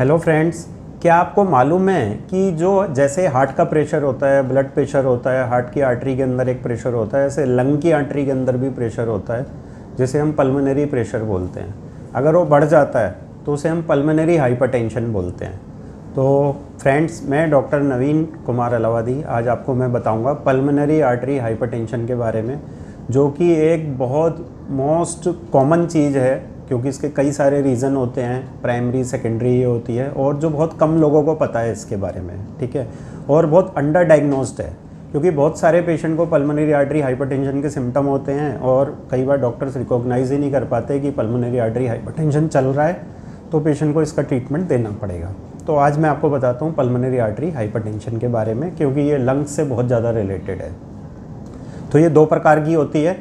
Hello friends, क्या आपको मालूम है कि जो जैसे हार्ट का प्रेशर होता है, ब्लड प्रेशर होता है, हार्ट की आर्टरी के अंदर एक प्रेशर होता है, ऐसे लंग की आर्टरी के अंदर भी प्रेशर होता है जिसे हम पल्मोनरी प्रेशर बोलते हैं। अगर वो बढ़ जाता है तो उसे हम पल्मोनरी हाइपरटेंशन बोलते हैं। तो फ्रेंड्स, मैं डॉक्टर नवीन कुमार अलावादी आज आपको मैं बताऊंगा पल्मोनरी आर्टरी हाइपरटेंशन के बारे में, जो कि एक बहुत मोस्ट कॉमन चीज़ है क्योंकि इसके कई सारे रीज़न होते हैं, प्राइमरी सेकेंडरी ये होती है और जो बहुत कम लोगों को पता है इसके बारे में, ठीक है। और बहुत अंडर डायग्नोस्ड है क्योंकि बहुत सारे पेशेंट को पल्मोनरी आर्टरी हाइपरटेंशन के सिम्टम होते हैं और कई बार डॉक्टर्स रिकॉग्नाइज ही नहीं कर पाते कि पल्मोनरी आर्टरी हाइपरटेंशन चल रहा है, तो पेशेंट को इसका ट्रीटमेंट देना पड़ेगा। तो आज मैं आपको बताता हूँ पल्मोनरी आर्टरी हाइपरटेंशन के बारे में, क्योंकि ये लंग्स से बहुत ज़्यादा रिलेटेड है। तो ये दो प्रकार की होती है,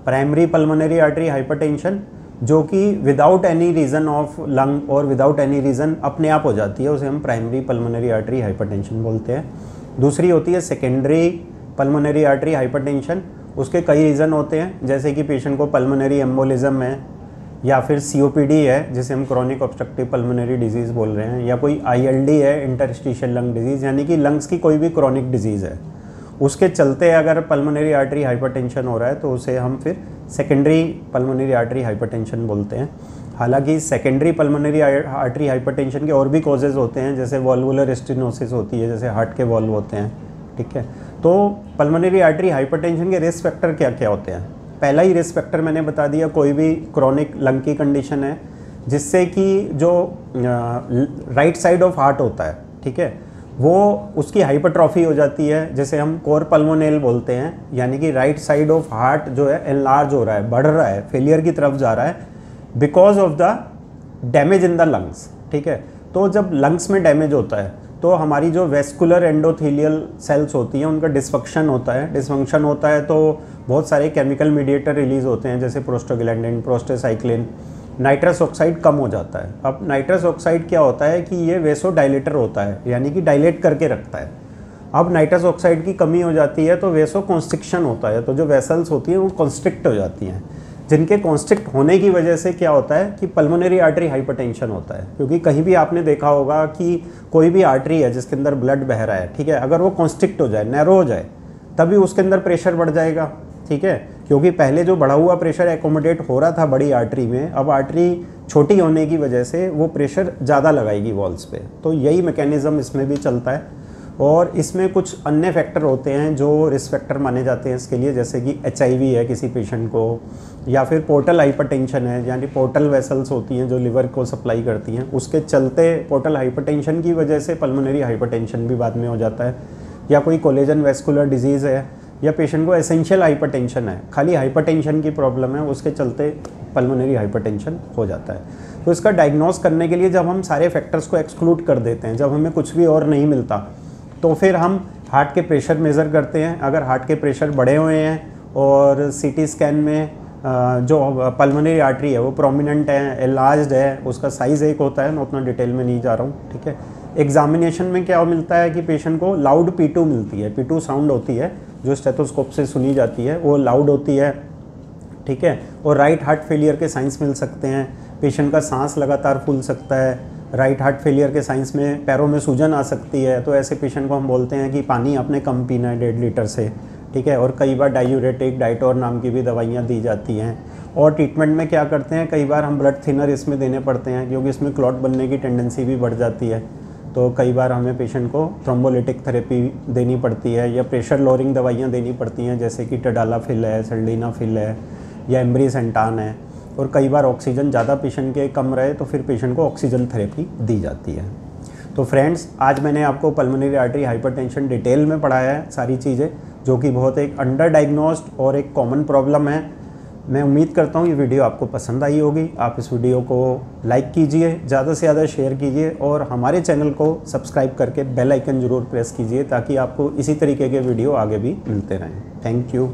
प्राइमरी पल्मोनरी आर्टरी हाइपरटेंशन जो कि without any reason of lung और विदाउट एनी रीज़न अपने आप हो जाती है, उसे हम प्राइमरी पल्मोनरी आर्टरी हाइपरटेंशन बोलते हैं। दूसरी होती है सेकेंडरी पल्मोनरी आर्टरी हाइपरटेंशन। उसके कई रीज़न होते हैं, जैसे कि पेशेंट को पल्मोनरी एम्बोलिज्म है या फिर COPD है जिसे हम क्रॉनिक ऑब्स्ट्रक्टिव पल्मोनरी डिजीज़ बोल रहे हैं, या कोई ILD है, इंटरस्टिशियल लंग डिजीज़, यानी कि लंग्स की कोई भी क्रॉनिक डिजीज़ है, उसके चलते अगर पल्मोनरी आर्टरी हाइपरटेंशन हो रहा है तो उसे हम फिर सेकेंडरी पल्मोनरी आर्टरी हाइपरटेंशन बोलते हैं। हालांकि सेकेंडरी पल्मोनरी आर्टरी हाइपरटेंशन के और भी कॉजेज़ होते हैं, जैसे वॉल्वुलर स्टेनोसिस होती है, जैसे हार्ट के वॉल्व होते हैं, ठीक है। तो पल्मोनरी आर्टरी हाइपरटेंशन के रिस्क फैक्टर क्या क्या होते हैं? पहला ही रिस्क फैक्टर मैंने बता दिया, कोई भी क्रॉनिक लंग की कंडीशन है जिससे कि जो राइट साइड ऑफ हार्ट होता है, ठीक है, वो उसकी हाइपरट्रॉफी हो जाती है, जैसे हम कोर पल्मोनेल बोलते हैं, यानी कि राइट साइड ऑफ हार्ट जो है एनलार्ज हो रहा है, बढ़ रहा है, फेलियर की तरफ जा रहा है because of the damage in the lungs, ठीक है। तो जब लंग्स में डैमेज होता है तो हमारी जो वेस्कुलर एंडोथेलियल सेल्स होती हैं उनका डिसफंक्शन होता है। डिसफंक्शन होता है तो बहुत सारे केमिकल मीडिएटर रिलीज होते हैं, जैसे प्रोस्टाग्लैंडिन, प्रोस्टासाइक्लिन, नाइट्रस ऑक्साइड कम हो जाता है। अब नाइट्रस ऑक्साइड क्या होता है कि ये वेसो डायलेटर होता है, यानी कि डायलेट करके रखता है। अब नाइट्रस ऑक्साइड की कमी हो जाती है तो वेसो कॉन्स्ट्रिक्शन होता है, तो जो वेसल्स होती हैं वो कॉन्स्ट्रिक्ट हो जाती हैं, जिनके कॉन्स्ट्रिक्ट होने की वजह से क्या होता है कि पल्मोनरी आर्टरी हाइपरटेंशन होता है। क्योंकि कहीं भी आपने देखा होगा कि कोई भी आर्टरी है जिसके अंदर ब्लड बह रहा है, ठीक है, अगर वो कॉन्स्ट्रिक्ट हो जाए, नैरो हो जाए, तभी उसके अंदर प्रेशर बढ़ जाएगा, ठीक है। क्योंकि पहले जो बढ़ा हुआ प्रेशर एकोमोडेट हो रहा था बड़ी आर्टरी में, अब आर्टरी छोटी होने की वजह से वो प्रेशर ज़्यादा लगाएगी वॉल्स पे। तो यही मैकेनिज़्म इसमें भी चलता है। और इसमें कुछ अन्य फैक्टर होते हैं जो रिस्क फैक्टर माने जाते हैं इसके लिए, जैसे कि HIV है किसी पेशेंट को, या फिर पोर्टल हाइपरटेंशन है, यानी पोर्टल वेसल्स होती हैं जो लिवर को सप्लाई करती हैं, उसके चलते पोर्टल हाइपरटेंशन की वजह से पल्मोनरी हाइपरटेंशन भी बाद में हो जाता है। या कोई कोलेजन वेस्कुलर डिजीज़ है, या पेशेंट को एसेंशियल हाइपरटेंशन है, खाली हाइपरटेंशन की प्रॉब्लम है, उसके चलते पल्मोनरी हाइपरटेंशन हो जाता है। तो इसका डायग्नोस करने के लिए जब हम सारे फैक्टर्स को एक्सक्लूड कर देते हैं, जब हमें कुछ भी और नहीं मिलता, तो फिर हम हार्ट के प्रेशर मेज़र करते हैं। अगर हार्ट के प्रेशर बढ़े हुए हैं और CT स्कैन में जो पल्मोनरी आर्टरी है वो प्रोमिनेंट है, एनलार्ज्ड है, उसका साइज़ एक होता है, मैं उतना डिटेल में नहीं जा रहा हूँ, ठीक है। एग्जामिनेशन में क्या मिलता है कि पेशेंट को लाउड P2 मिलती है, P2 साउंड होती है जो स्टेथोस्कोप से सुनी जाती है, वो लाउड होती है, ठीक है। और राइट हार्ट फेलियर के साइंस मिल सकते हैं, पेशेंट का सांस लगातार फूल सकता है, राइट हार्ट फेलियर के साइंस में पैरों में सूजन आ सकती है, तो ऐसे पेशेंट को हम बोलते हैं कि पानी आपने कम पीना है 1.5 लीटर से, ठीक है। और कई बार डायूरेटिक, डाइटोर नाम की भी दवाइयाँ दी जाती हैं। और ट्रीटमेंट में क्या करते हैं, कई बार हम ब्लड थिनर इसमें देने पड़ते हैं क्योंकि इसमें क्लॉट बनने की टेंडेंसी भी बढ़ जाती है, तो कई बार हमें पेशेंट को थ्रोम्बोलिटिक थेरेपी देनी पड़ती है, या प्रेशर लोअरिंग दवाइयाँ देनी पड़ती हैं, जैसे कि टडालाफिल है, सिल्डेनाफिल है, या एम्ब्रीसेंटान है। और कई बार ऑक्सीजन ज़्यादा पेशेंट के कम रहे तो फिर पेशेंट को ऑक्सीजन थेरेपी दी जाती है। तो फ्रेंड्स, आज मैंने आपको पल्मोनरी आर्टरी हाइपरटेंशन डिटेल में पढ़ाया है, सारी चीज़ें, जो कि बहुत एक अंडर डायग्नोस्ड और एक कॉमन प्रॉब्लम है। मैं उम्मीद करता हूँ ये वीडियो आपको पसंद आई होगी। आप इस वीडियो को लाइक कीजिए, ज़्यादा से ज़्यादा शेयर कीजिए और हमारे चैनल को सब्सक्राइब करके बेल आइकन ज़रूर प्रेस कीजिए ताकि आपको इसी तरीके के वीडियो आगे भी मिलते रहें। Thank you.